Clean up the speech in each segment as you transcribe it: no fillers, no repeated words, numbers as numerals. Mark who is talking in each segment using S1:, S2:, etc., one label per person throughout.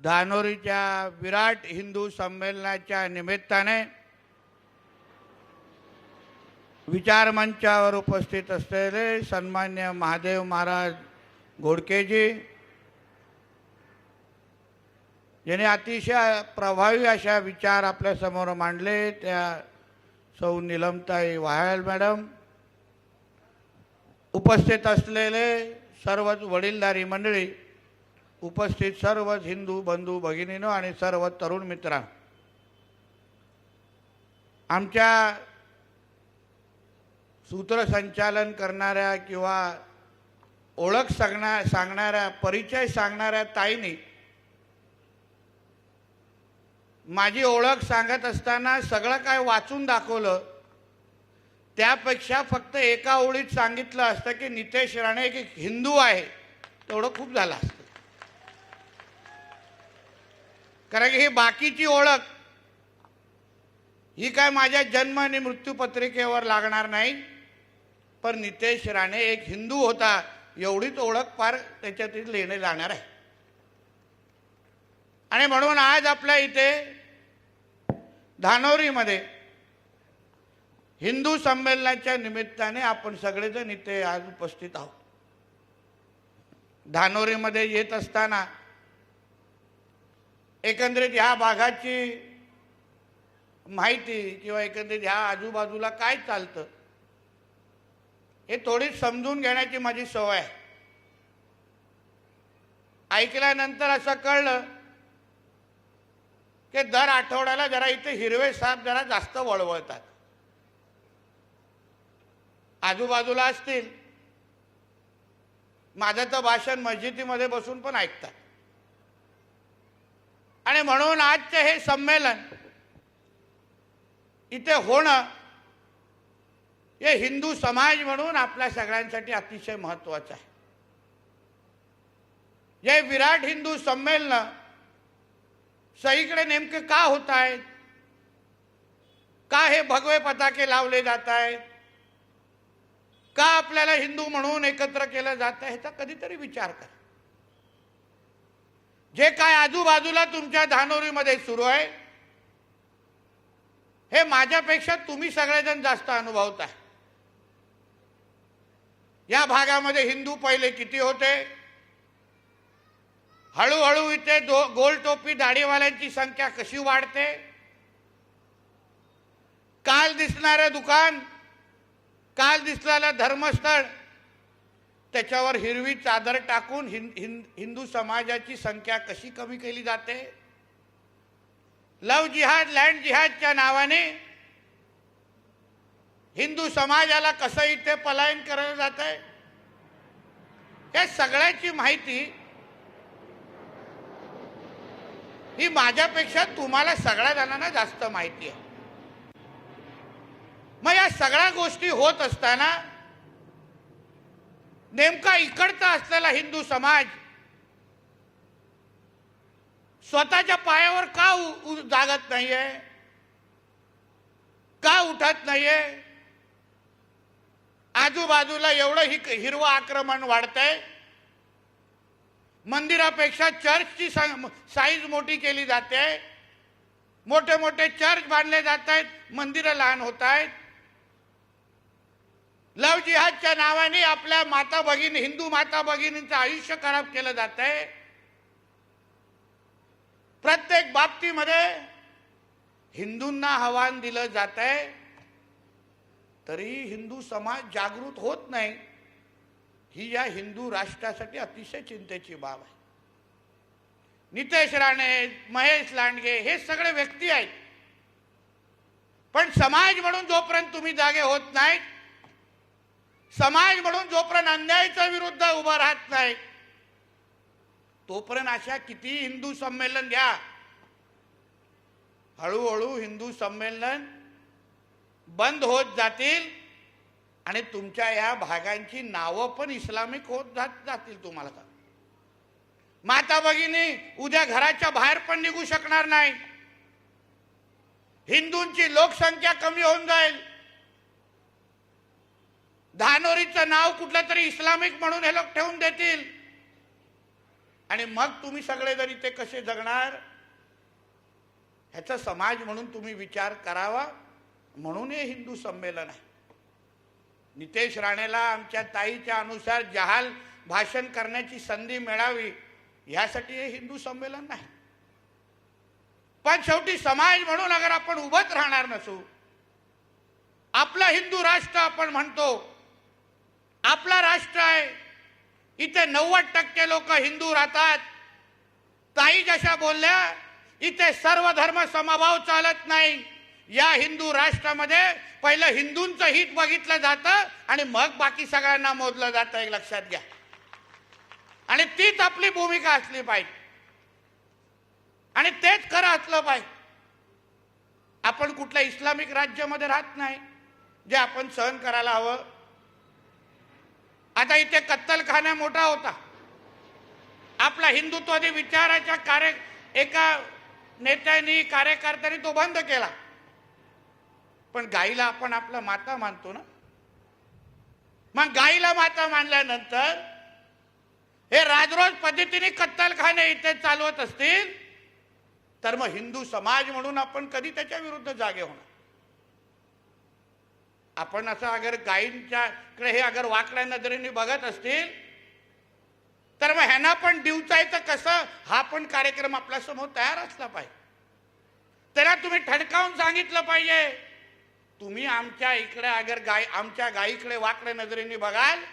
S1: धानोरीच्या विराट हिंदू संमेलनाच्या निमित्ताने विचार मंचावर उपस्थित असलेले सन्मान्य महादेव महाराज घोडकेजी यांनी अतिशय प्रभावी अशा विचार आपल्या समोर मांडले। त्या सौ नीलमताई वाहाळ मॅडम, उपस्थित असलेले सर्वच वडीलधारी मंडळी, उपस्थित सर्वच हिंदू बंधू भगिनींनो आणि सर्व तरुण मित्रांनो, आमच्या सूत्रसंचालन करणाऱ्या किंवा ओळख सांगणाऱ्या परिचय सांगणाऱ्या ताईंनी माझी ओळख सांगत असताना सगळं काय वाचून दाखवलं, त्यापेक्षा फक्त एका ओळीत सांगितलं असतं की नितेश राणे एक हिंदू आहे, तेवढं खूप झालं असतं। कारण की ही बाकीची ओळख ही काय माझ्या जन्म आणि मृत्यू पत्रिकेवर लागणार नाही, पण नितेश राणे एक हिंदू होता एवढीच ओळख फार त्याच्यातील लिहिणे जाणार आहे। आणि म्हणून आज आपल्या इथे धानोरीमध्ये हिंदू संमेलनाच्या निमित्ताने आपण सगळेजण इथे आज उपस्थित आहोत। धानोरीमध्ये येत असताना एकंदरीत ह्या भागाची माहिती किंवा एकंदरीत ह्या आजूबाजूला काय चालतं हे थोडी समजून घेण्याची माझी सवय आहे। ऐकल्यानंतर असं कळलं की दर आठवड्याला जरा इथे हिरवे साप जरा जास्त वळवळतात, आजूबाजूला असतील। माझं तर भाषण मस्जिदीमध्ये बसून पण ऐकतात। आणि म्हणून आजचे हे संमेलन इथे होणं हे हिंदू समाज म्हणून आपल्या सगळ्यांसाठी अतिशय महत्त्वाचं आहे। हे विराट हिंदू संमेलन सगळीकडे नेमके का होत आहेत, का हे भगवे पताके लावले जात आहेत, का आपल्याला हिंदू म्हणून एकत्र केलं जात आहे, ह्याचा कधीतरी विचार करा। जे काय आजूबाजूला तुमच्या धानोरीमध्ये सुरू आहे हे माझ्यापेक्षा तुम्ही सगळेजण जास्त अनुभवताय। या भागामध्ये हिंदू पहिले किती होते, हळूहळू इथे गोल टोपी दाढीवाल्यांची संख्या कशी वाढते, काल दिसणारे दुकान, काल दिसलेला धर्मस्थळ, त्याच्यावर हिरवी चादर टाकून हिंदू समाजाची संख्या कशी कमी केली जाते। लव जिहाद, लँड जिहादच्या नावाने हिंदू समाजाला कसं इथे पलायन केलं जात आहे, या सगळ्याची माहिती ही माझ्यापेक्षा तुम्हाला सगळ्या जणांना जास्त माहिती आहे। मग या सगळ्या गोष्टी होत असताना नेमका इकडचा असलेला हिंदू समाज स्वतःच्या पायावर का जागत नाहीये, का उठत नाहीये? आजूबाजूला एवढं हिरवं आक्रमण वाढतंय, मंदिरापेक्षा चर्चची साईज मोठी केली जाते, मोठे मोठे चर्च बांधले जात आहेत, मंदिरं लहान होत आहेत। लव जिहादच्या नावाने आपल्या माता भगिनी, हिंदू माता भगिनींचं आयुष्य खराब केलं जात आहे। प्रत्येक बाबतीमध्ये हिंदूंना आव्हान दिलं जात आहे, तरीही हिंदू समाज जागृत होत नाही। ही या हिंदू राष्ट्रासाठी अतिशय चिंतेची बाब आहे। नितेश राणे, महेश लांडगे हे सगळे व्यक्ती आहेत, पण समाज म्हणून जोपर्यंत तुम्ही जागे होत नाहीत, समाज म्हणून जोपर्यंत अन्यायाच्या विरुद्ध उभा राहत नाही, तोपर्यंत अशा किती हिंदू संमेलन घ्या, हळूहळू हिंदू संमेलन बंद होत जातील आणि तुमच्या या भागांची नावं पण इस्लामिक होत जातील। तुम्हाला का माता भगिनी उद्या घराच्या बाहेर पण निघू शकणार नाही, हिंदूंची लोकसंख्या कमी होऊन जाईल, धानोरीचं नाव कुठलं तरी इस्लामिक म्हणून हे लोक ठेवून देतील। आणि मग तुम्ही सगळेजण इथे कसे जगणार ह्याचा समाज म्हणून तुम्ही विचार करावा, म्हणून हे हिंदू संमेलन आहे. नितेश राणेला आमच्या ताईच्या अनुसार जहाल भाषण करण्याची संधी मिळावी यासाठी हे हिंदू संमेलन नाही. पण शेवटी समाज म्हणून अगर आपण उभत राहणार नसू, आपलं हिंदू राष्ट्र आपण म्हणतो, आपला राष्ट्र आहे, इथे 90% लोक हिंदू राहतात. ताई जशा बोलल्या, इथे सर्व धर्म समभाव चालत नाही. या हिंदू राष्ट्रामध्ये पहिलं हिंदूंचं हित बघितलं जातं आणि मग बाकी सगळ्यांना मोजलं जातं, एक लक्षात घ्या. आणि तीच आपली भूमिका असली पाहिजे आणि तेच खरं असलं पाहिजे. आपण कुठल्या इस्लामिक राज्यामध्ये राहत नाही जे आपण सहन करायला हवं. आता इथे कत्तलखाना मोठा होता, आपला हिंदुत्वादी विचाराच्या एका नेत्यांनी कार्यकर्त्यांनी तो बंद केला. पण गाईला आपण आपला माता मानतो ना. मग गाईला माता मानल्यानंतर हे राजरोज पद्धतीने कत्तलखाने इथे चालवत असतील तर मग हिंदू समाज म्हणून आपण कधी त्याच्या विरुद्ध जागे होणार. आपण असं अगर गायींच्याकडे हे अगर वाकड्या नजरेने बघत असतील तर मग ह्यांना पण डिवचायचं कसं हा पण कार्यक्रम आपल्या समोर तयार असला पाहिजे. त्याला तुम्ही ठणकावून सांगितलं पाहिजे, तुम्ही आमच्या इकडे अगर आमच्या गायीकडे वाकड्या नजरेने बघाल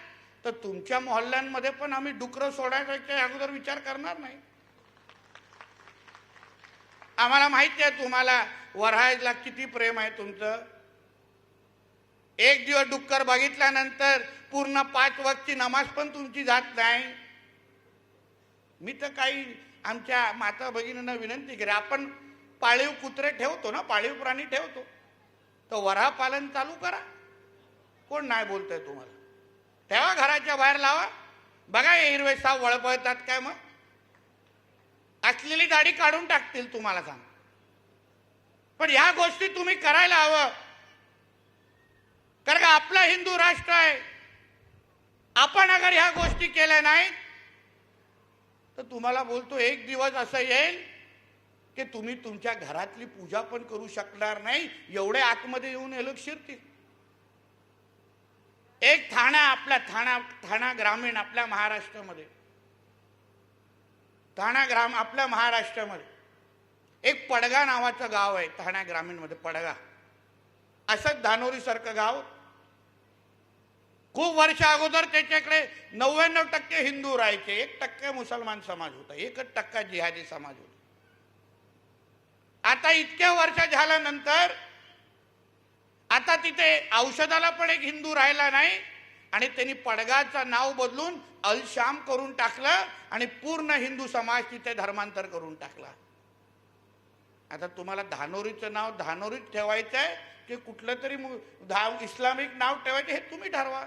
S1: तर तुमच्या मोहल्ल्यांमध्ये पण आम्ही डुकरं सोडायच्या अगोदर विचार करणार नाही. आम्हाला माहिती आहे तुम्हाला वऱ्हाडला किती प्रेम आहे तुमचं. एक दिवस डुक्कर बघितल्यानंतर पूर्ण 5 वक्तची नमाज पण तुमची जात नाही. मी तर काही आमच्या माता भगिनींना विनंती केली, आपण पाळीव कुत्रे ठेवतो ना, पाळीव प्राणी ठेवतो, तर वऱ्हा पालन चालू करा. कोण नाही बोलतंय तुम्हाला? ठेवा, घराच्या बाहेर लावा, बघा हे हिरवे साप वळपळतात काय, मग असलेली दाढी काढून टाकतील तुम्हाला सांग. पण ह्या गोष्टी तुम्ही करायला हवं, कारण का आपलं हिंदू राष्ट्र आहे. आपण अगर ह्या गोष्टी केल्या नाहीत तर तुम्हाला बोलतो एक दिवस असं येईल की तुम्ही तुमच्या घरातली पूजा पण करू शकणार नाही, एवढे आतमध्ये येऊन हे लोक शिरतील. एक ठाणा ग्रामीण आपल्या महाराष्ट्रामध्ये, आपल्या महाराष्ट्रामध्ये एक पडगा नावाचं गाव आहे. ठाणा ग्रामीण मध्ये पडगा, असंच धानोरी सारखं गाव. खूप वर्ष अगोदर त्याच्याकडे 99% हिंदू राहायचे, 1% मुसलमान समाज होता, 1% जिहादी समाज होता. आता इतक्या वर्ष झाल्यानंतर आता तिथे औषधाला पण एक हिंदू राहिला नाही आणि त्यांनी पडगाचं नाव बदलून अलशाम करून टाकलं आणि पूर्ण हिंदू समाज तिथे धर्मांतर करून टाकला. आता तुम्हाला धानोरीचं नाव धानोरीच ठेवायचं आहे की कुठलं तरी इस्लामिक नाव ठेवायचं हे तुम्ही ठरवा.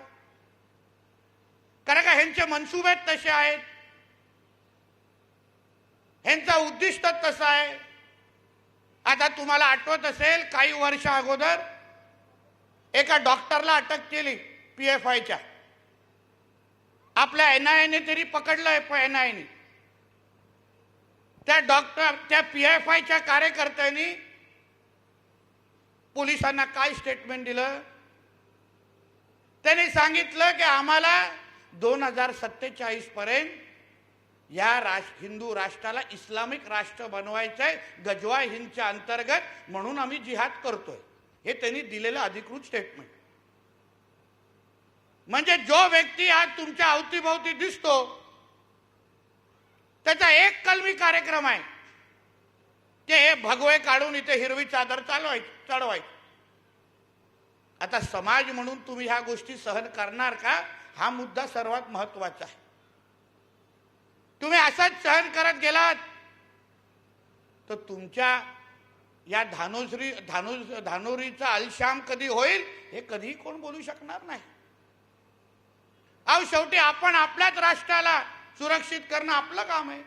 S1: कारण का ह्यांचे मनसुबे तसे आहेत, ह्यांचा उद्दिष्ट तसं आहे. आता तुम्हाला आठवत असेल काही वर्ष अगोदर एका डॉक्टरला अटक केली PFIच्या. आपल्या NIAने तरी पकडलंय, NIAने त्या PFIच्या कार्यकर्त्यांनी पोलिसांना काय स्टेटमेंट दिलं? त्यांनी सांगितलं की आम्हाला 2047 पर्यंत या हिंदू राष्ट्राला इस्लामिक राष्ट्र बनवायचंय, गजवा हिंदच्या अंतर्गत, म्हणून आम्ही जिहाद करतोय. हे त्यांनी दिलेलं अधिकृत स्टेटमेंट. म्हणजे जो व्यक्ती आज तुमच्या अवतीभोवती दिसतो त्याचा एक कलमी कार्यक्रम आहे की हे भगवे काढून इथे हिरवी चादर चढवायची. आता समाज म्हणून तुम्ही ह्या गोष्टी सहन करणार का, हा मुद्दा सर्वात महत्वाचा आहे. तुम्ही असंच सहन करत गेलात तर तुमच्या या धानोरीचा अलशाम कधी होईल हे कधीही कोण बोलू शकणार नाही. शेवटी आपण आपल्याच राष्ट्राला सुरक्षित करणं आपलं काम आहे.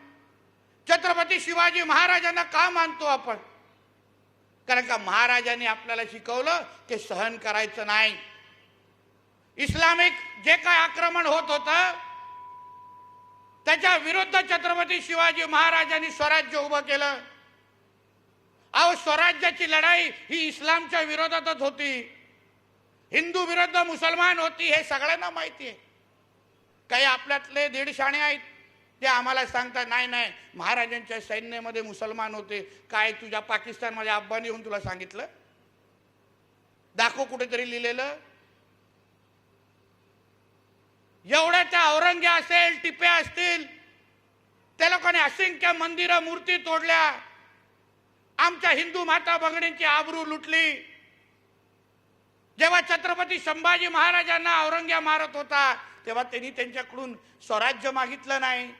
S1: छत्रपती शिवाजी महाराजांना का मानतो आपण? कारण का महाराजांनी आपल्याला शिकवलं की सहन करायचं नाही. इस्लामिक जे काय आक्रमण होत होतं त्याच्या विरुद्ध छत्रपती शिवाजी महाराजांनी स्वराज्य उभं केलं. अहो, स्वराज्याची लढाई ही इस्लामच्या विरोधातच होती, हिंदू विरुद्ध मुसलमान होती, हे सगळ्यांना माहिती आहे. काही आपल्यातले दीडशाणे आहेत ते आम्हाला सांगतात नाही नाही महाराजांच्या सैन्यामध्ये मुसलमान होते. काय तुझ्या पाकिस्तानमध्ये अब्बानी येऊन तुला सांगितलं? दाखव कुठेतरी लिहिलेलं. एवढ्या त्या औरंग्या असेल, टिप्या असतील, त्या लोकांनी असंख्य मंदिरं मूर्ती तोडल्या, आमच्या हिंदू माता भगिनींची आबरू लुटली. जेव्हा छत्रपती संभाजी महाराजांना औरंग्या मारत होता तेव्हा त्यांनी त्यांच्याकडून स्वराज्य मागितलं नाही,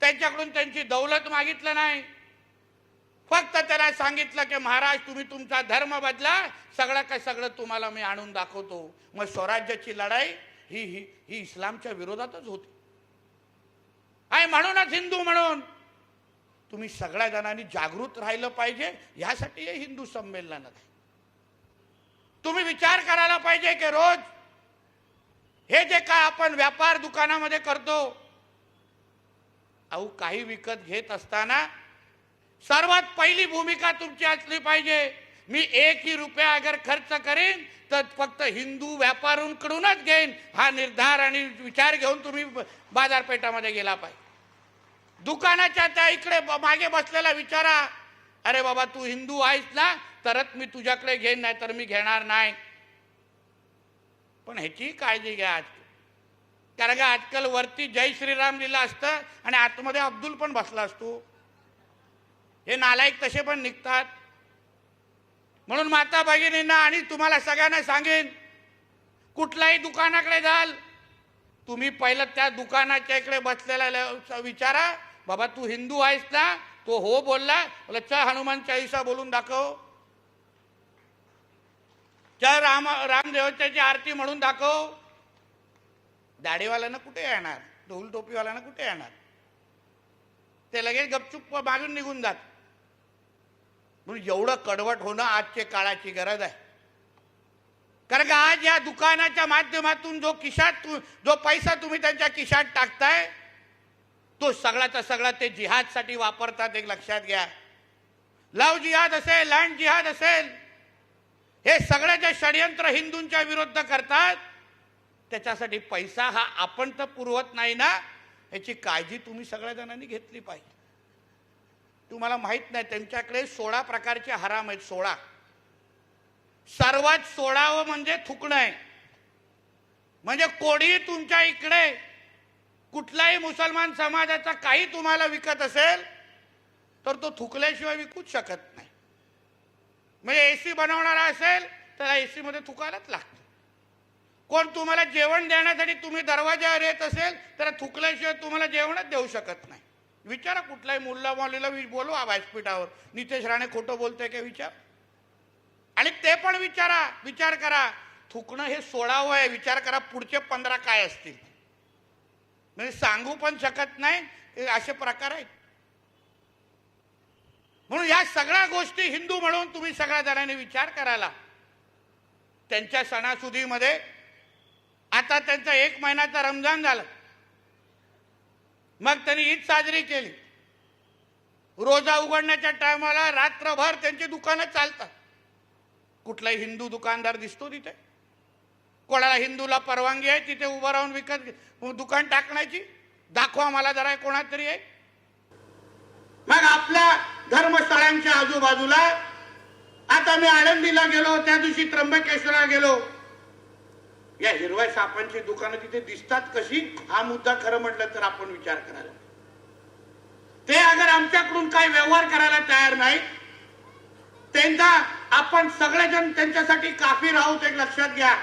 S1: त्यांच्याकडून त्यांची दौलत मागितलं नाही. फक्त त्यांना सांगितलं की महाराज तुम्ही तुमचा धर्म बदला, सगळं काय सगळं तुम्हाला मी आणून दाखवतो. मग स्वराज्याची लढाई ही ही ही इस्लामच्या विरोधातच होती. आणि म्हणूनच हिंदू म्हणून तुम्ही सगळ्या जणांनी जागृत राहिलं पाहिजे. यासाठी हे हिंदू संमेलन आहे. तुम्ही विचार करायला पाहिजे की रोज हे जे काय आपण व्यापार दुकानामध्ये करतो, अहो काही विकत घेत असताना सर्वात पहिली भूमिका तुमची असली पाहिजे, मी एक ही रुपया अगर खर्च करेन तर फक्त हिंदू व्यापाऱ्यांकडूनच घेईन, हा निर्धार आणि विचार घेऊन तुम्ही बाजारपेठामध्ये गेला पाहिजे. दुकानाच्या त्या इकडे मागे बसलेला विचारा, अरे बाबा तू हिंदू आहेस ना तरच मी तुझ्याकडे घेईन, नाही तर मी घेणार नाही. पण ह्याची काळजी घ्या आज, कारण का आजकाल वरती जय श्रीराम लिहिलं असतं आणि आतमध्ये अब्दुल पण बसला असतो. हे नालायक तसे पण निघतात. म्हणून माता भगिनींना आणि तुम्हाला सगळ्यांना सांगेन, कुठल्याही दुकानाकडे जाल तुम्ही पहिलं त्या दुकानाच्या इकडे बसलेला विचारा, बाबा तू हिंदू आहेस ना? तो हो बोलला, बोला चा हनुमान चालीसा बोलून दाखव, चा रामदेवतेची आरती म्हणून दाखव. दाढीवाल्यानं कुठे येणार, ढोल टोपीवाल्यानं कुठे येणार? ते लगेच गपचूप मागून निघून जात. म्हणून एवढं कडवट होणं आजच्या काळाची गरज आहे. कारण का आज या दुकानाच्या माध्यमातून जो पैसा तुम्ही त्यांच्या खिशात टाकताय तो सगळ्याचा सगळा ते जिहादसाठी वापरतात. एक लक्षात घ्या, लव जिहाद असेल, लँड जिहाद असेल, हे सगळे जे षडयंत्र हिंदूंच्या विरुद्ध करतात त्याच्यासाठी पैसा हा आपण तर पुरवत नाही ना, याची काळजी तुम्ही सगळ्या जणांनी घेतली पाहिजे. तुम्हाला माहित नाही त्यांच्याकडे 16 प्रकारचे हराम आहेत. 16. सर्वात 16वं म्हणजे थुकणं आहे. म्हणजे कोणी तुमच्या इकडे कुठलाही मुसलमान समाजाचा काही तुम्हाला विकत असेल तर तो थुकल्याशिवाय विकूच शकत नाही. म्हणजे एसी बनवणारा असेल त्याला एसी मध्ये थुकायलाच लागतं. कोण तुम्हाला जेवण देण्यासाठी तुम्ही दरवाजावर येत असेल तर थुकल्याशिवाय तुम्हाला जेवणच देऊ शकत नाही. विचारा कुठलाही मुल्ला मौलीला बोलवा व्यासपीठावर, नितेश राणे खोटं बोलतोय का विचार. आणि ते पण विचार करा, थुकणं हे 16वं आहे. विचार करा पुढचे 15 काय असतील. म्हणजे सांगू पण शकत नाही, असे प्रकार आहेत. म्हणून या सगळ्या गोष्टी हिंदू म्हणून तुम्ही सगळ्या जणांनी विचार करायला. त्यांच्या सणासुदीमध्ये आता त्यांचा 1 महिन्याचा रमजान झाला, मग त्यांनी ईद साजरी केली. रोजा उघडण्याच्या टायमाला रात्रभर त्यांची दुकानं चालतात. कुठलाही हिंदू दुकानदार दिसतो तिथे? कोणाला हिंदूला परवानगी आहे तिथे उभं राहून विकत दुकान टाकण्याची? दाखवा मला जरा कोणातरी आहे. मग आपल्या धर्मस्थळांच्या आजूबाजूला, आता मी आळंदीला गेलो, त्या दिवशी त्र्यंबकेश्वरला गेलो, या हिरव्या सापांची दुकानं तिथे दिसतात कशी? हा मुद्दा खरं म्हटलं तर आपण विचार करायला. ते अगर आमच्याकडून काही व्यवहार करायला तयार नाही, त्यांचा आपण सगळेजण त्यांच्यासाठी काफीर आहोत. एक लक्षात घ्या,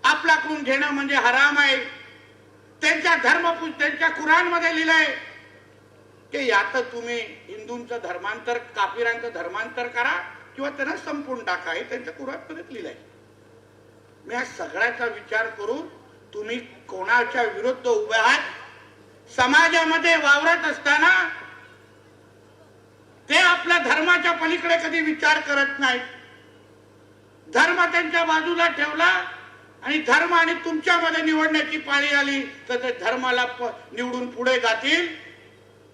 S1: आपल्याकडून घेणं म्हणजे हराम आहे. त्यांच्या कुराण मध्ये लिहिलंय की यात तुम्ही हिंदूंचं धर्मांतर, काफिरांचं धर्मांतर करा किंवा त्यांना संपून टाका, हे त्यांच्या कुराणमध्ये लिहिलंय. मी या सगळ्याचा विचार करून तुम्ही कोणाच्या विरुद्ध उभे आहात? समाजामध्ये वावरत असताना ते आपल्या धर्माच्या पलीकडे कधी विचार करत नाहीत. धर्म त्यांच्या बाजूला ठेवला आणि धर्म आणि तुमच्यामध्ये निवडण्याची पाळी आली तर ते धर्माला निवडून पुढे जातील,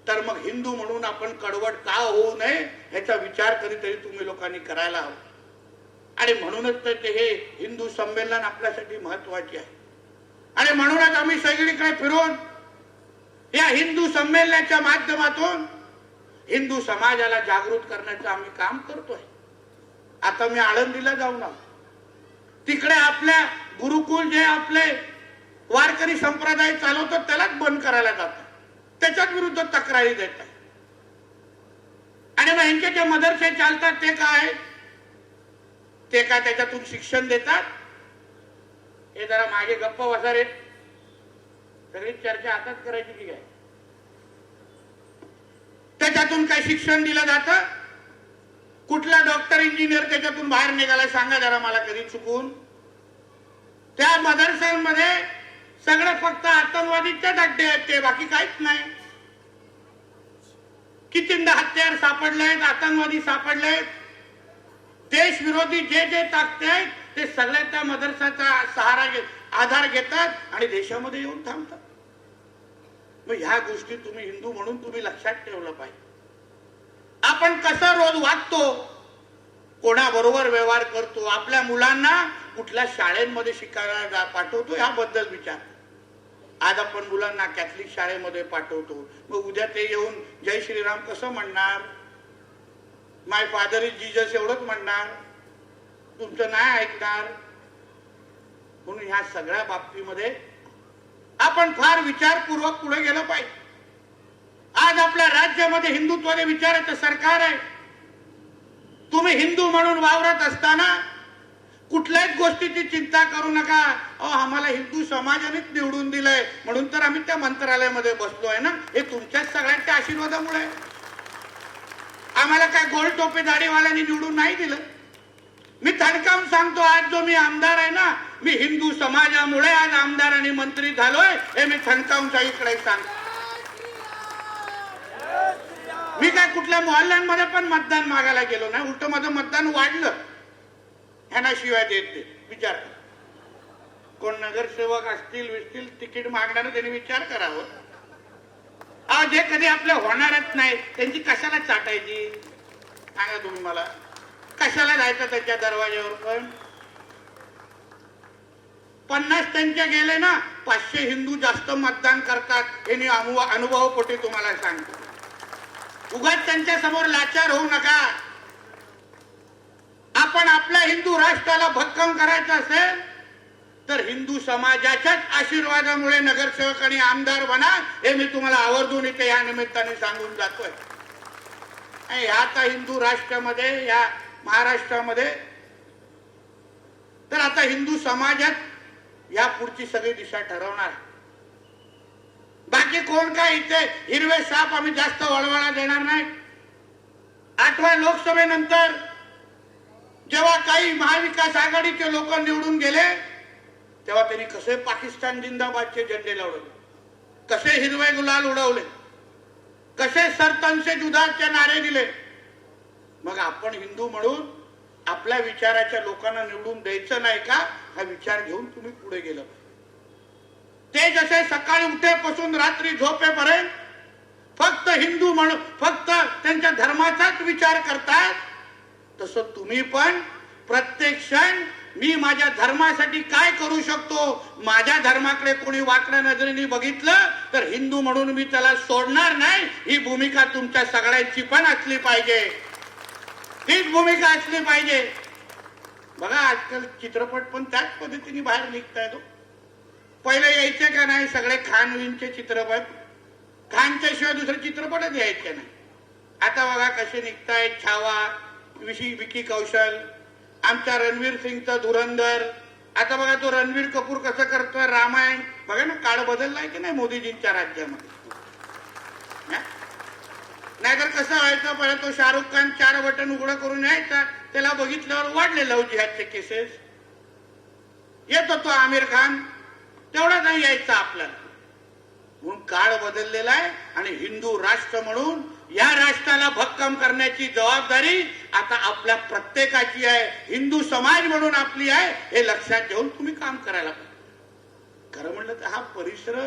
S1: तर मग हिंदू म्हणून आपण कडवट का होऊ नये याचा विचार कधीतरी तुम्ही लोकांनी करायला हवा. आणि म्हणूनच तर हे हिंदू संमेलन आपल्यासाठी महत्वाचे आहे. आणि म्हणूनच आम्ही सगळीकडे फिरून या हिंदू संमेलनाच्या माध्यमातून हिंदू समाजाला जागृत करण्याचं आम्ही काम करतोय. आता मी आळंदीला जाऊन आलो. तिकडे आपल्या गुरुकुल जे आपले वारकरी संप्रदाय चालवतो त्यालाच बंद करायला जातात, त्याच्याच विरुद्ध तक्रारी देतात. आणि मग यांचे जे मदरसे चालतात ते काय, ते काय त्याच्यातून शिक्षण देतात? हे जरा मागे गप्प बसा रे, सगळी चर्चा आताच करायची की काय? त्याच्यातून काय शिक्षण दिलं जातं? कुठला डॉक्टर इंजिनियर त्याच्यातून बाहेर निघाला सांगा जरा मला कधी चुकून? त्या मदरस्यांमध्ये सगळे फक्त आतंकवादीचेच अड्डे आहेत, ते बाकी काहीच नाही. कितींदा हत्यार सापडलेत, आतंकवादी सापडलेत, देशविरोधी जे जे ताकते आहेत ते सगळ्या त्या मदरसाचा सहारा आधार घेतात आणि देशामध्ये येऊन थांबतात. मग ह्या गोष्टी तुम्ही हिंदू म्हणून तुम्ही लक्षात ठेवलं पाहिजे. आपण कसं रोज वागतो, कोणाबरोबर व्यवहार करतो, आपल्या मुलांना कुठल्या शाळेमध्ये शिकायला पाठवतो याबद्दल विचार. आज आपण मुलांना कॅथलिक शाळेमध्ये पाठवतो, मग उद्या ते येऊन जय श्रीराम कसं म्हणणार? माय फादर इज जीजस एवढंच म्हणणार, तुमचं नाही ऐकणार. म्हणून ह्या सगळ्या बाबतीमध्ये आपण फार विचारपूर्वक पुढे गेलं पाहिजे. आज आपल्या राज्यामध्ये हिंदुत्वाने विचारायचं सरकार आहे. तुम्ही हिंदू म्हणून वावरत असताना कुठल्याच गोष्टीची चिंता करू नका. आम्हाला हिंदू समाजानेच निवडून दिलंय म्हणून तर आम्ही त्या मंत्रालयामध्ये बसलोय ना, हे तुमच्याच सगळ्यांच्या आशीर्वादामुळे. आम्हाला काय गोल टोपे दाढीवाल्यांनी निवडून नाही दिलं. मी ठणकावून सांगतो, आज जो मी आमदार आहे ना, मी हिंदू समाजामुळे आज आमदार आणि मंत्री झालोय, हे मी ठणकावून सगळीकडे सांगतो. मी काय कुठल्या मोहल्ल्यांमध्ये पण मतदान मागायला गेलो नाही, उलट माझं मतदान वाढलं. ह्यांना शिवाय देत नाही. विचार कोण नगरसेवक असतील विसतील तिकीट मागणार त्यांनी विचार करावं. जे कधी आपल्या होणारच नाही त्यांची कशाला चाटायची सांगा तुम्ही मला? कशाला जायचं त्याच्या दरवाज्यावर? पण 50 त्यांचे गेले ना, 500 हिंदू जास्त मतदान करतात हे मी अनुभवपोटी तुम्हाला सांगतो. उगाच त्यांच्या समोर लाचार होऊ नका. आपण आपल्या हिंदू राष्ट्राला भक्कम करायचं असेल तर हिंदू समाजाच्याच आशीर्वादामुळे नगरसेवक आणि आमदार बना, हे मी तुम्हाला आवर्जून इथे या निमित्ताने सांगून जातोय. ह्या हिंदू राष्ट्रामध्ये, या महाराष्ट्रामध्ये तर आता हिंदू समाजात या पुढची सगळी दिशा ठरवणार. बाकी कोण काय इथे हिरवे साप आम्ही जास्त वळवळा देणार नाही. 8व्या लोकसभेनंतर जेव्हा काही महाविकास आघाडीचे लोक निवडून गेले तेव्हा त्यांनी कसे पाकिस्तान जिंदाबादचे झेंडे लावले, कसे हिरवे गुलाल उडवले, कसे सरतनसे जुदाचे नारे दिले. मग आपण हिंदू म्हणून आपल्या विचाराच्या लोकांना निवडून द्यायचं नाही का, हा विचार घेऊन तुम्ही पुढे गेलं. ते जसे सकाळी उठेपासून रात्री झोपेपर्यंत फक्त हिंदू म्हणून फक्त त्यांच्या धर्माचाच विचार करतात, तसं तुम्ही पण प्रत्येक क्षण मी माझ्या धर्मासाठी काय करू शकतो, माझ्या धर्माकडे कोणी वाकड्या नजरेने बघितलं तर हिंदू म्हणून मी त्याला सोडणार नाही, ही भूमिका तुमच्या सगळ्यांची पण असली पाहिजे. हीच भूमिका असली पाहिजे. बघा आजकाल चित्रपट पण त्याच पद्धतीने बाहेर निघतायत. पहिले यायचे का नाही सगळे खानविनचे चित्रपट, खानच्या शिवाय दुसरे चित्रपटच यायचे नाही. आता बघा कसे निघतायत, छावा, विकी कौशल, आमच्या रणवीर सिंगचा धुरंधर. आता बघा तो रणवीर कपूर कसं करतोय रामायण. बघा ना, काळ बदललाय की नाही मोदीजींच्या राज्यामध्ये. नाहीतर कसं व्हायचं, पहिला तो शाहरुख खान 4 बटन उघडं करून यायचा, त्याला बघितल्यावर वाढले लव जिहादचे केसेस. येत होतो आमिर खान, तेवढा नाही यायचा आपल्याला. म्हणून काळ बदललेला आहे आणि हिंदू राष्ट्र म्हणून या राष्ट्राला भक्कम भक्कम करण्याची जबाबदारी आता आपल्या प्रत्येकाची आहे, हिंदू समाज म्हणून आपली आहे, हे लक्षात घेऊन तुम्ही काम करायला पाहिजे. खरं म्हणलं तर हा परिसर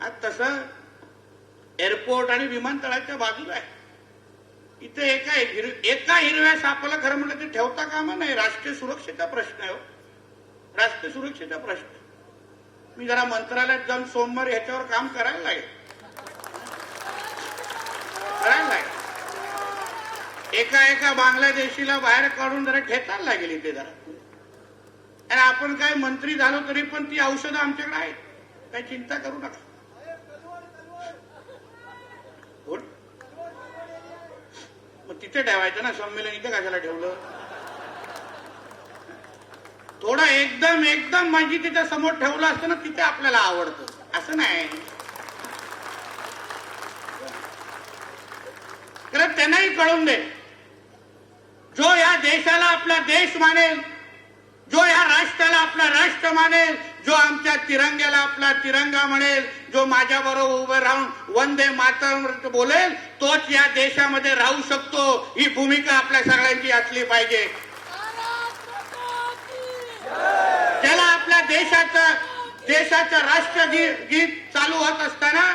S1: आज तसा एअरपोर्ट आणि विमानतळाच्या बाजूला आहे. इथे एका हिरव्या सापाला खरं म्हणलं तर ठेवता कामा नाही. राष्ट्रीय सुरक्षेचा प्रश्न आहे. राष्ट्रीय सुरक्षेचा प्रश्न. मी जरा मंत्रालयात जाऊन सोमवार ह्याच्यावर काम करायला लागेल. एका बांगलादेशीला बाहेर काढून जरा ठेचायला लागेल इथे जरा. आणि आपण काय मंत्री झालो तरी पण ती औषधं आमच्याकडे आहेत, काही चिंता करू नका. मग तिथे ठेवायचं ना संमेलन, इथे कशाला ठेवलं? थोडं एकदम म्हणजे तिच्या समोर ठेवलं असतं ना, तिथे आपल्याला आवडतं असं नाही. तर त्यांनाही कळून दे, जो या देशाला आपला देश मानेल, जो या राष्ट्राला आपला राष्ट्र मानेल, जो आमच्या तिरंग्याला आपला तिरंगा म्हणेल, जो माझ्या बरोबर उभे राहून वंदे मातरम बोलेल, तोच या देशामध्ये राहू शकतो. ही भूमिका आपल्या सगळ्यांची असली पाहिजे. ज्याला आपल्या देशाचं राष्ट्रगीत चालू होत असताना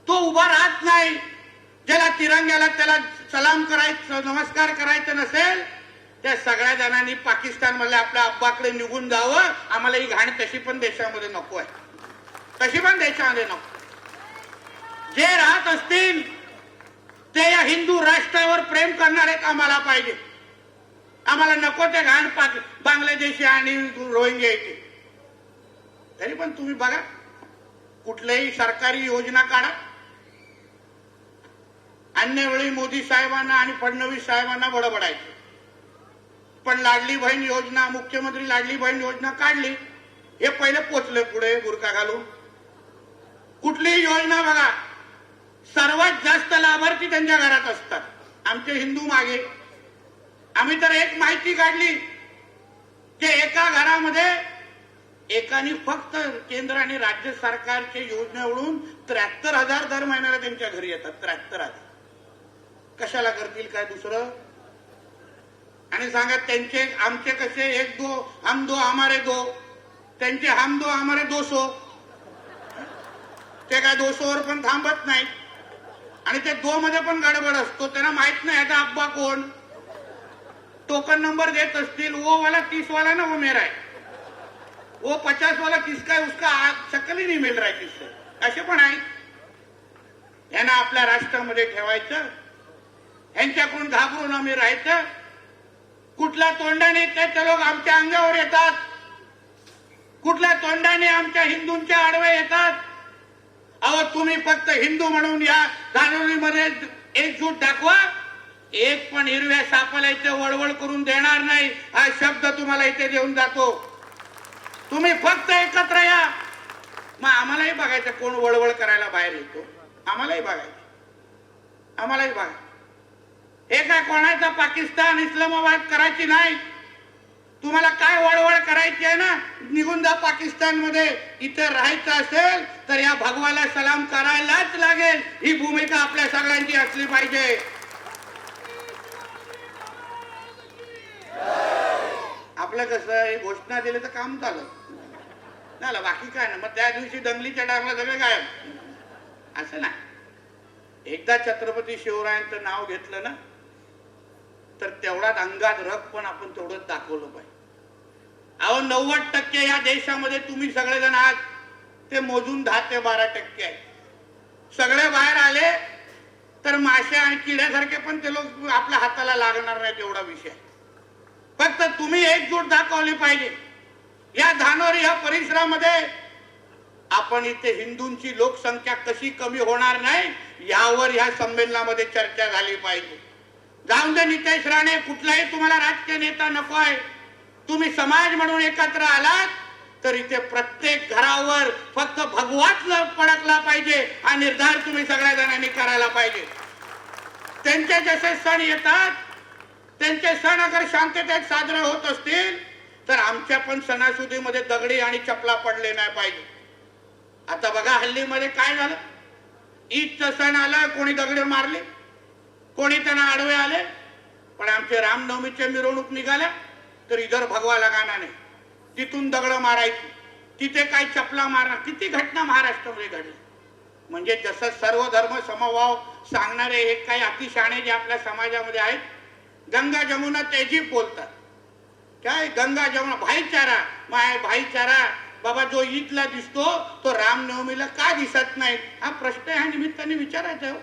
S1: तो उभा राहत नाही, ज्याला तिरंग्याला त्याला सलाम करायचं, नमस्कार करायचं नसेल, त्या सगळ्या जणांनी पाकिस्तान मधल्या आपल्या अब्बाकडे निघून जावं. आम्हाला ही घाण तशी पण देशामध्ये नको आहे, तशी पण देशामध्ये नको. जे राहत असतील ते या हिंदू राष्ट्रावर प्रेम करणारे आम्हाला पाहिजे. आम्हाला नको ते घाण बांगलादेशी आणि रोहिंग्या येते. तरी पण तुम्ही बघा, कुठल्याही सरकारी योजना काढा, अन्य वेळी मोदी साहेबांना आणि फडणवीस साहेबांना बडबडायचं, पण लाडली बहीण योजना, मुख्यमंत्री लाडली बहीण योजना काढली, हे पहिले पोचले पुढे बुरका घालून. कुठलीही योजना बघा, सर्वात जास्त लाभार्थी त्यांच्या घरात असतात, आमचे हिंदू मागे. आम्ही तर एक माहिती काढली की एका घरामध्ये एकाने फक्त केंद्र आणि राज्य सरकारच्या योजनेवरून 73,000 दर महिन्याला त्यांच्या घरी येतात. 73,000 कशाला करतील काय दुसरं? आणि सांगा त्यांचे आमचे कसे, एक दो हम दो हमारे दो, त्यांचे हम दो हमारे 200. ते काय 200 वर पण थांबत नाही. आणि ते 2 मध्ये पण गडबड असतो. त्यांना माहित नाही याचा अब्बा कोण. टोकन नंबर देत असतील, वो वाला 30 वाला ना वो मेरा है, वो 50 वाला किसका है, उसका शक्ल ही नहीं मिल रहा है किससे. असे पण आहेत. यांना आपल्या राष्ट्रामध्ये ठेवायचं, यांच्याकडून घाबरून आम्ही राहायचं. कुठल्या तोंडाने ते लोक आमच्या अंगावर येतात, कुठल्या तोंडाने आमच्या हिंदूंच्या आडवे येतात. अहो तुम्ही फक्त हिंदू म्हणून या दानोलीमध्ये एकजूट दाखवा. एक पण हिरव्या सापाला इथे वळवळ करून देणार नाही, हा शब्द तुम्हाला इथे देऊन जातो. तुम्ही फक्त एकत्र या. मग आम्हालाही बघायचं कोण वळवळ करायला बाहेर येतो. आम्हालाही बघायचं, आम्हालाही बघायचं. हे काय कोणाचा पाकिस्तान इस्लामाबाद करायची नाही. तुम्हाला काय वळवळ करायची आहे ना, निघून जा पाकिस्तान मध्ये. इथे राहायचं असेल तर या भगवाला सलाम करायलाच लागेल. ही भूमिका आपल्या सगळ्यांची असली पाहिजे. आपलं कसं हे घोषणा दिली तर काम झालं, बाकी काय ना. मग त्या दिवशी दंगलीच्या टायमाला सगळे गायब असं ना. एकदा छत्रपती शिवरायांचं नाव घेतलं ना, तर तेवढाच अंगात रग पण आपण तेवढंच दाखवलं पाहिजे. अहो 90% या देशामध्ये तुम्ही सगळेजण आहात, ते मोजून 10 ते 12% आहे. सगळे बाहेर आले तर मासे आणि किड्यासारखे पण ते लोक आपल्या हाताला लागणार नाही, तेवढा विषय. फक्त तुम्ही एकजूट दाखवली पाहिजे. या धानोरी या परिसरामध्ये आपण इथे हिंदूंची लोकसंख्या कशी कमी होणार नाही यावर या संमेलनामध्ये चर्चा झाली पाहिजे. जाऊन दे नितेश राणे, कुठलाही तुम्हाला राजकीय नेता नको आहे. तुम्ही समाज म्हणून एकत्र आलात तर इथे प्रत्येक घरावर फक्त भगवाच फडकला पाहिजे हा निर्धार तुम्ही सगळ्या जणांनी करायला पाहिजे. त्यांचे जसे सण येतात, त्यांचे सण अगर शांततेत साजरे होत असतील तर आमच्या पण सणासुदीमध्ये दगडी आणि चपला पडले नाही पाहिजे. आता बघा हल्लीमध्ये काय झालं, ईदचं सण आलं, कोणी दगड मारले, कोणी त्यांना आडवे आले, पण आमचे रामनवमीच्या मिरवणूक निघाल्या तर इधर भगवा लगाना नाही, तिथून दगड मारायची, तिथे काय चपला मारणार, किती घटना महाराष्ट्रामध्ये घडल्या. म्हणजे जसं सर्व धर्म समभाव सांगणारे हे काही अतिशाणे जे आपल्या समाजामध्ये आहेत, गंगा जमुना तेजीब बोलतात. काय गंगा जमुना भाईचारा, माय भाईचारा बाबा, जो ईदला दिसतो तो रामनवमीला का दिसत नाही, हा प्रश्न ह्या निमित्ताने विचारायचा.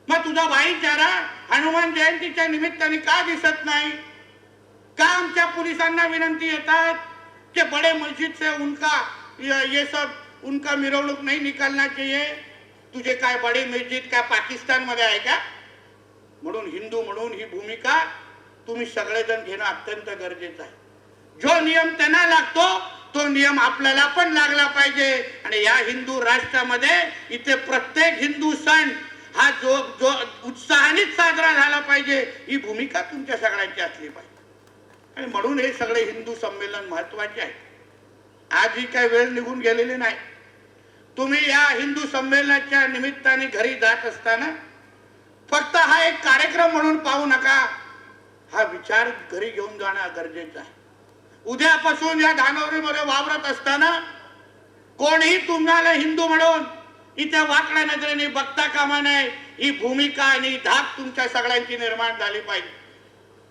S1: मग तुझा भाईचारा हनुमान जयंतीच्या निमित्ताने का दिसत नाही? का आमच्या पोलिसांना विनंती येतात कि बड़े मस्जिद से उनका ये सब उनका मिरवणूक नहीं निकालना चाहिए? तुझे काय बड़े मस्जिद काय पाकिस्तान मध्ये आहे का? म्हणून हिंदू म्हणून ही भूमिका तुम्ही सगळेजण घेणं अत्यंत गरजेचं आहे. जो नियम त्यांना लागतो तो नियम आपल्याला पण लागला पाहिजे. आणि या हिंदू राष्ट्रामध्ये इथे प्रत्येक हिंदू सण हा जो जो उत्साहानेच साजरा झाला पाहिजे, ही भूमिका तुमच्या सगळ्यांची असली पाहिजे. आणि म्हणून हे सगळे हिंदू संमेलन महत्वाचे आहे. आज ही काही वेळ निघून गेलेली नाही. तुम्ही या हिंदू संमेलनाच्या निमित्ताने घरी जात असताना फक्त हा एक कार्यक्रम म्हणून पाहू नका, हा विचार घरी घेऊन जाणं गरजेचं आहे. उद्यापासून या धानोरीमध्ये वावरत असताना कोणीही तुम्हाला हिंदू म्हणून इथे वाकड्या नजरेने बघता कामा नये, ही भूमिका आणि धाक तुमच्या सगळ्यांची निर्माण झाली पाहिजे.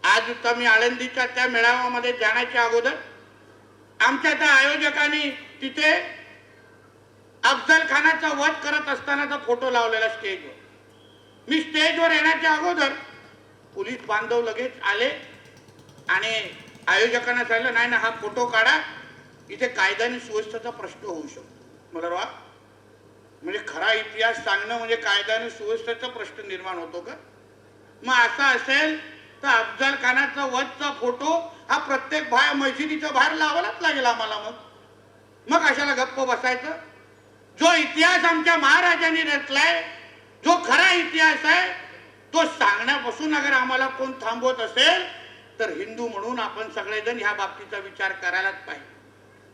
S1: आज मी आळंदीच्या त्या मेळाव्यामध्ये जाण्याच्या अगोदर आमच्या त्या आयोजकांनी तिथे अफजल खानाचा वध करत असतानाचा फोटो लावलेला स्टेजवर. मी स्टेजवर येण्याच्या अगोदर पोलीस बांधव लगेच आले आणि आयोजकांना सांगितलं, नाही ना, हा फोटो काढा, इथे कायदा आणि सुव्यवस्थेचा प्रश्न होऊ शकतो. मला वा, म्हणजे खरा इतिहास सांगणं म्हणजे कायदा आणि सुव्यवस्थेचा प्रश्न निर्माण होतो का? मग असं असेल तर अफजल खानाचा वधचा फोटो हा प्रत्येक मस्जिदीच्या बाहेर लावायलाच लागेल आम्हाला. मग कशाला गप्प बसायचं? जो इतिहास आमच्या महाराजांनी रचलाय, जो खरा इतिहास आहे, तो सांगण्यापासून अगर आम्हाला कोण थांबवत असेल तर हिंदू म्हणून आपण सगळेजण ह्या बाबतीचा विचार करायलाच पाहिजे.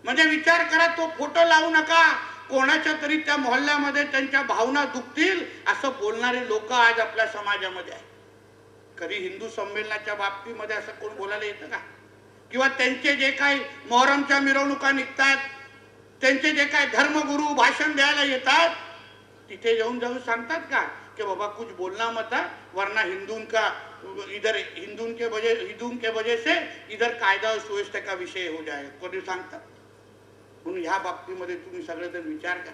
S1: म्हणजे विचार करा, तो फोटो लावू नका. कोणाच्या तरी त्या मोहल्ल्यामध्ये त्यांच्या भावना दुखतील असं बोलणारे लोक आज आपल्या समाजामध्ये आहेत. कधी हिंदू संमेलनाच्या बाबतीमध्ये असं कोण बोलायला येतं का? किंवा त्यांचे जे काही मोहरमच्या मिरवणुका निघतात, त्यांचे जे काही धर्मगुरू भाषण द्यायला येतात, तिथे जाऊन सांगतात का कि बाबा कुछ बोलना मत है, वरना हिंदू के वजह से इधर कायदा और सुव्यवस्था का विषय हो जाएगा? कोणी सांगतात? म्हणून ह्या बाबतीमध्ये तुम्ही सगळेजण विचार करा.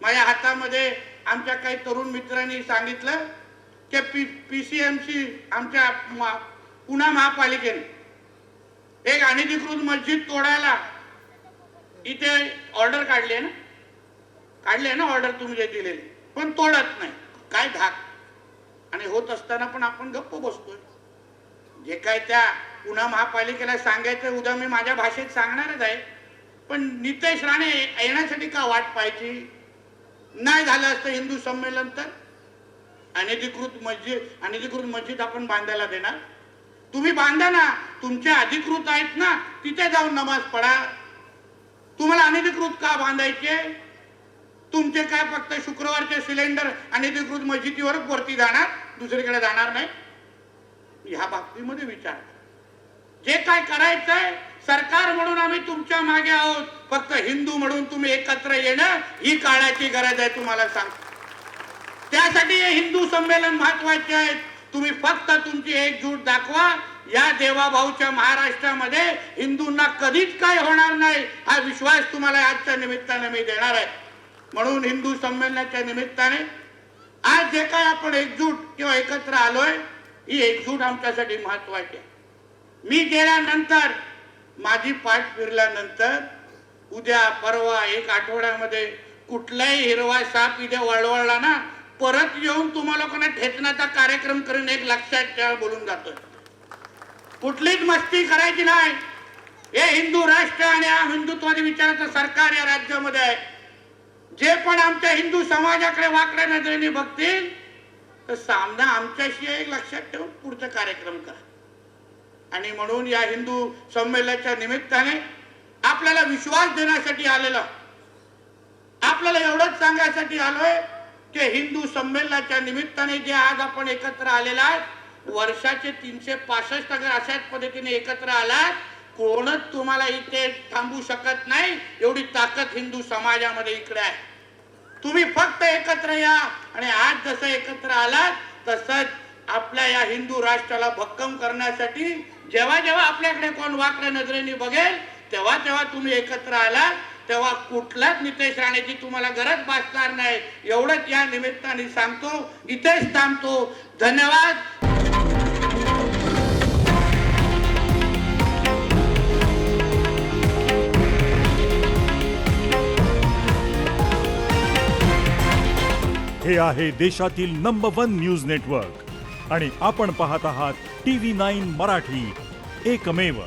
S1: माझ्या हातामध्ये आमच्या काही तरुण मित्रांनी सांगितलं की पीसीएमसी आमच्या पुणे महापालिकेने एक अनधिकृत मस्जिद तोडायला इथे ऑर्डर काढली आहे ना ऑर्डर तुम्ही जे दिलेली, पण तोडत नाही. काय धाक? आणि होत असताना पण आपण गप्प बसतोय. जे काय त्या पुणे महापालिकेला सांगायचं उद्या मी माझ्या भाषेत सांगणारच आहे, पण नितेश राणे येण्यासाठी का वाट पाहायची? नाही झालं असतं हिंदू संमेलन तर अनधिकृत मस्जिद आपण बांधायला देणार? तुम्ही बांधा ना, तुमचे अधिकृत आहेत ना, तिथे जाऊन नमाज पढा. तुम्हाला अनधिकृत का बांधायचे? तुमचे काय फक्त शुक्रवारचे सिलेंडर अनधिकृत मस्जिदीवरच वरती जाणार, दुसरीकडे जाणार नाही? ह्या बाबतीमध्ये विचार. जे काय करायचंय, सरकार म्हणून आम्ही तुमच्या मागे आहोत, फक्त हिंदू म्हणून तुम्ही एकत्र येणं ही काळाची गरज आहे. तुम्हाला सांगतो, त्यासाठी हे हिंदू संमेलन महत्वाचे आहे. तुम्ही फक्त तुमची एकजूट दाखवा. या देवाभाऊच्या महाराष्ट्रामध्ये हिंदूंना कधीच काय होणार नाही, हा विश्वास तुम्हाला आजच्या निमित्ताने मी देणार आहे. म्हणून हिंदू संमेलनाच्या निमित्ताने आज जे काय आपण एकजूट किंवा एकत्र आलोय, ही एकजूट आमच्यासाठी महत्वाची आहे. मी गेल्यानंतर, माझी पाठ फिरल्यानंतर उद्या परवा एक आठवड्यामध्ये कुठलाही हिरवा साप इथे वळवळला ना, परत येऊन तुम्हाला लोकांना ठेचण्याचा कार्यक्रम करून एक लक्षात ठेवा बोलून जातोय. कुठलीच मस्ती करायची नाही. हे हिंदू राष्ट्र आणि हा हिंदुत्वादी विचाराचं सरकार या राज्यामध्ये आहे. जे पण आमच्या हिंदू समाजाकडे वाकड्या नजरेने बघतील तर सामना आमच्याशी एक लक्षात ठेवून पुढचा कार्यक्रम करा. आणि म्हणून या हिंदू संमेलनाच्या निमित्ताने आपल्याला विश्वास देण्यासाठी आलेला, आपल्याला एवढंच सांगण्यासाठी आलोय ते हिंदू संमेलनाच्या निमित्ताने जे आज आपण एकत्र आलेला आहात, वर्षाचे 365 अगर अशाच पद्धतीने एकत्र आलात, कोणच तुम्हाला इथे थांबू शकत नाही, एवढी ताकद हिंदू समाजामध्ये इकडे आहे. तुम्ही फक्त एकत्र या आणि आज जसं एकत्र आलात तसंच आपल्या या हिंदू राष्ट्राला भक्कम करण्यासाठी जेव्हा जेव्हा आपल्याकडे कोण वाकड्या नजरेने बघेल तेव्हा तेव्हा तुम्ही एकत्र आलात, तेव्हा कुठलाच नितेश राणेची तुम्हाला गरज भासणार नाही, एवढंच या निमित्ताने सांगतो. इथेच थांबतो. धन्यवाद.
S2: हे आहे देशातील नंबर 1 न्यूज नेटवर्क आणि आपण पाहत आहात TV9 मराठी, एकमेव.